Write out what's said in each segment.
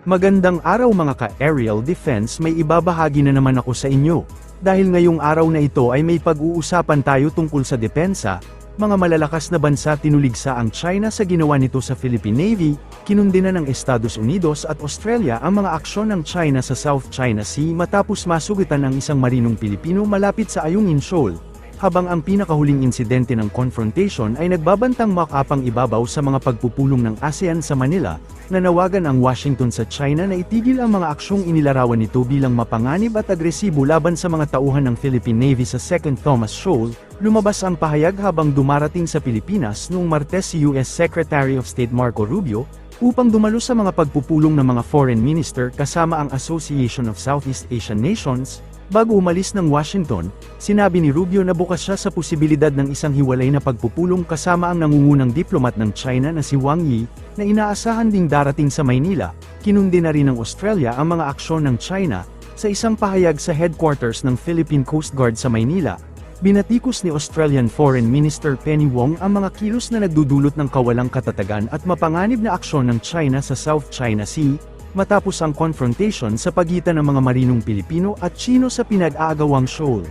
Magandang araw mga ka-aerial defense, may ibabahagi na naman ako sa inyo. Dahil ngayong araw na ito ay may pag-uusapan tayo tungkol sa depensa, mga malalakas na bansa tinuligsa ang China sa ginawa nito sa Philippine Navy, kinundina ng Estados Unidos at Australia ang mga aksyon ng China sa South China Sea matapos masugitan ang isang marinong Pilipino malapit sa Ayungin Shoal. Habang ang pinakahuling insidente ng confrontation ay nagbabantang makapang ibabaw sa mga pagpupulong ng ASEAN sa Manila, nanawagan ang Washington sa China na itigil ang mga aksyong inilarawan nito bilang mapanganib at agresibo laban sa mga tauhan ng Philippine Navy sa Second Thomas Shoal. Lumabas ang pahayag habang dumarating sa Pilipinas noong Martes si US Secretary of State Marco Rubio, upang dumalo sa mga pagpupulong ng mga foreign minister kasama ang Association of Southeast Asian Nations. Bago umalis ng Washington, sinabi ni Rubio na bukas siya sa posibilidad ng isang hiwalay na pagpupulong kasama ang nangungunang diplomat ng China na si Wang Yi, na inaasahan ding darating sa Maynila. Kinundi na rin ng Australia ang mga aksyon ng China. Sa isang pahayag sa headquarters ng Philippine Coast Guard sa Maynila, binatikos ni Australian Foreign Minister Penny Wong ang mga kilos na nagdudulot ng kawalang katatagan at mapanganib na aksyon ng China sa South China Sea, matapos ang confrontation sa pagitan ng mga marinong Pilipino at Chino sa pinag-aagawang shoal.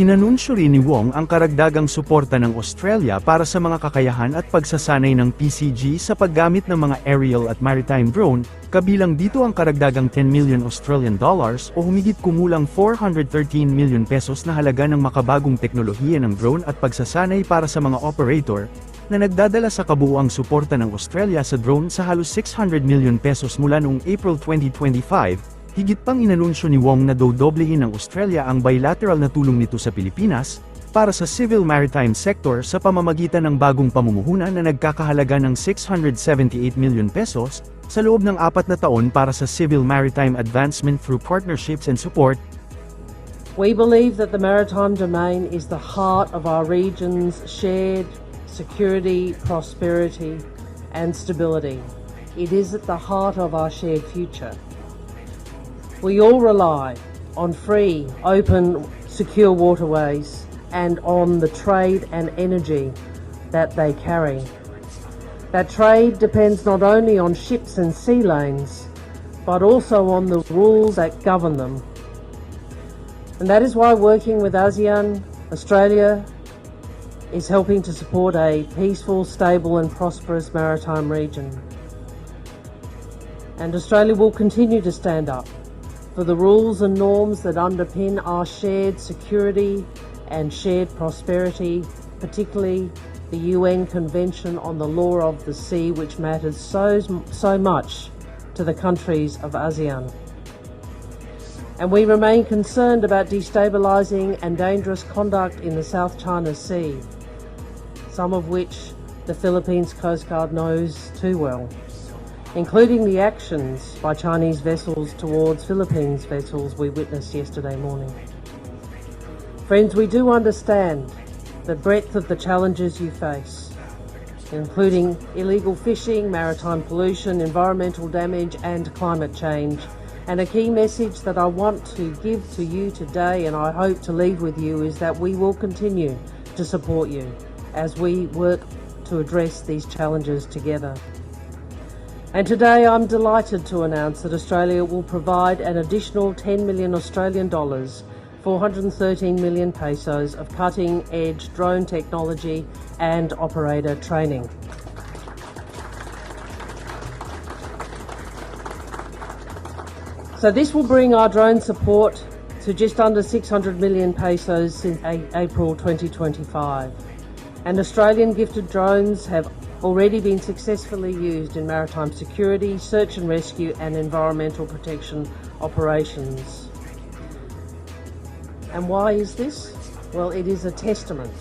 Inanunsyo rin ni Wong ang karagdagang suporta ng Australia para sa mga kakayahan at pagsasanay ng PCG sa paggamit ng mga aerial at maritime drone, kabilang dito ang karagdagang 10 million Australian dollars o humigit kumulang 413 million pesos na halaga ng makabagong teknolohiya ng drone at pagsasanay para sa mga operator, na nagdadala sa kabuuang suporta ng Australia sa drone sa halos 600 million pesos mula noong April 2025, higit pang inanunsyo ni Wong na dodoblehin ng Australia ang bilateral na tulong nito sa Pilipinas, para sa civil maritime sector sa pamamagitan ng bagong pamumuhunan na nagkakahalaga ng 678 million pesos, sa loob ng 4 na taon para sa civil maritime advancement through partnerships and support. We believe that the maritime domain is the heart of our region's shared security, prosperity, and stability. It is at the heart of our shared future. We all rely on free, open, secure waterways and on the trade and energy that they carry. That trade depends not only on ships and sea lanes, but also on the rules that govern them. And that is why working with ASEAN, Australia, is helping to support a peaceful, stable and prosperous maritime region. And Australia will continue to stand up for the rules and norms that underpin our shared security and shared prosperity, particularly the UN Convention on the Law of the Sea, which matters so much to the countries of ASEAN. And we remain concerned about destabilising and dangerous conduct in the South China Sea, some of which the Philippines Coast Guard knows too well, including the actions by Chinese vessels towards Philippines vessels we witnessed yesterday morning. Friends, we do understand the breadth of the challenges you face, including illegal fishing, maritime pollution, environmental damage and climate change. And a key message that I want to give to you today, and I hope to leave with you, is that we will continue to support you as we work to address these challenges together. And today I'm delighted to announce that Australia will provide an additional 10 million Australian dollars, 413 million pesos of cutting-edge drone technology and operator training. So this will bring our drone support to just under 600 million pesos since April 2025. And Australian gifted drones have already been successfully used in maritime security, search and rescue and environmental protection operations. And why is this? Well, it is a testament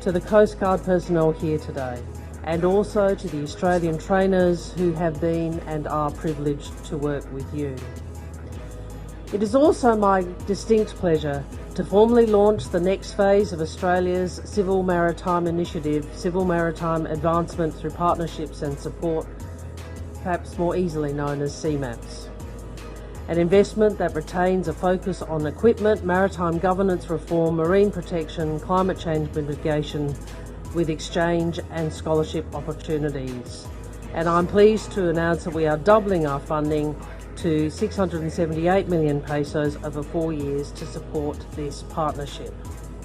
to the Coast Guard personnel here today, and also to the Australian trainers who have been and are privileged to work with you. It is also my distinct pleasure to formally launch the next phase of Australia's Civil Maritime Initiative, Civil Maritime Advancement through Partnerships and Support, perhaps more easily known as CMAPS. An investment that retains a focus on equipment, maritime governance reform, marine protection, climate change mitigation, with exchange and scholarship opportunities. And I'm pleased to announce that we are doubling our funding to 678 million pesos over 4 years to support this partnership.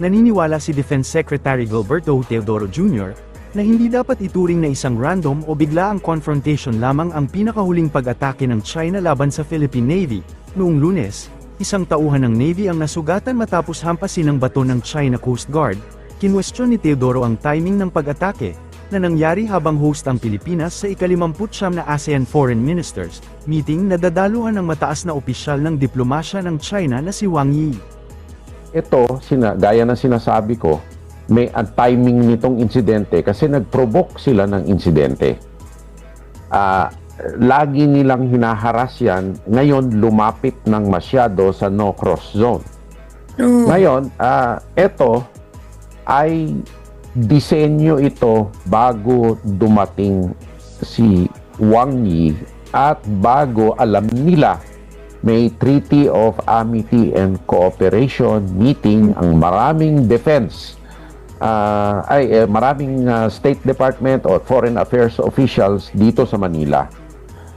Naniniwala si Defense Secretary Gilberto Teodoro Jr. na hindi dapat ituring na isang random o biglaang confrontation lamang ang pinakahuling pag-atake ng China laban sa Philippine Navy. Noong Lunes, isang tauhan ng Navy ang nasugatan matapos hampasin ng bato ng China Coast Guard. Kinwestiyon ni Teodoro ang timing ng pag-atake, na nangyari habang host ang Pilipinas sa ika-59 na ASEAN Foreign Ministers meeting na dadaluhan ng mataas na opisyal ng diplomasya ng China na si Wang Yi. Ito, gaya na sinasabi ko, may timing nitong insidente kasi nag-provoke sila ng insidente. Lagi nilang hinaharas yan, ngayon lumapit ng masyado sa no-cross zone. Ngayon, ito ay disenyo ito bago dumating si Wang Yi at bago alam nila may Treaty of Amity and Cooperation meeting ang maraming defense maraming State Department o Foreign Affairs officials dito sa Manila.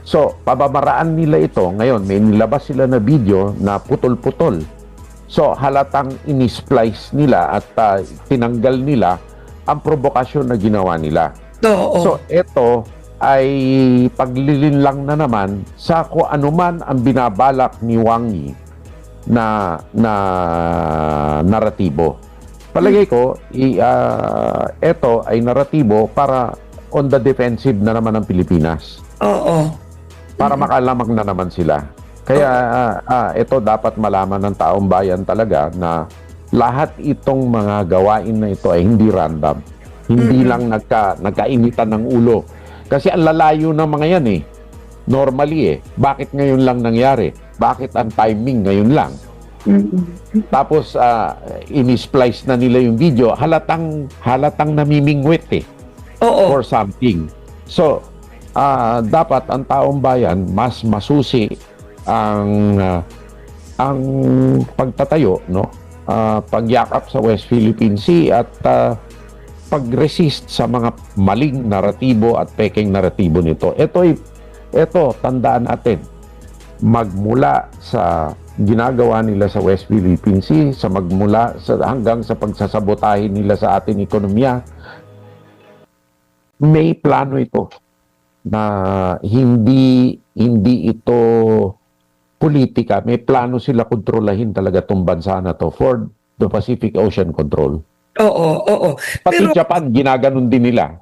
So, pabamaraan nila ito. Ngayon, may nilabas sila na video na putol-putol. So, halatang inisplice nila at tinanggal nila ang provokasyon na ginawa nila. So, ito ay paglilin lang na naman sa kung anuman ang binabalak ni Wang Yi na naratibo. Palagay ko, ito ay naratibo para on the defensive na naman ng Pilipinas. Para makalamang na naman sila. Kaya ito dapat malaman ng taong bayan talaga na lahat itong mga gawain na ito ay hindi random. Hindi lang nagkainitan ng ulo. Kasi ang lalayo ng mga yan eh. Normally Bakit ngayon lang nangyari? Bakit ang timing ngayon lang? Tapos inisplice na nila yung video. Halatang namimingwit for something. So, dapat ang taong bayan mas masusi ang pagtatayo, no? Pagyakap sa West Philippine Sea at pag-resist sa mga maling naratibo at peking naratibo nito. Ito, tandaan natin, magmula sa ginagawa nila sa West Philippine Sea, hanggang sa pagsasabotahin nila sa ating ekonomiya, may plano ito na hindi ito politika. May plano sila kontrolahin talaga itong bansa na to for the Pacific Ocean Control. Oo. Pati Japan, ginaganon din nila.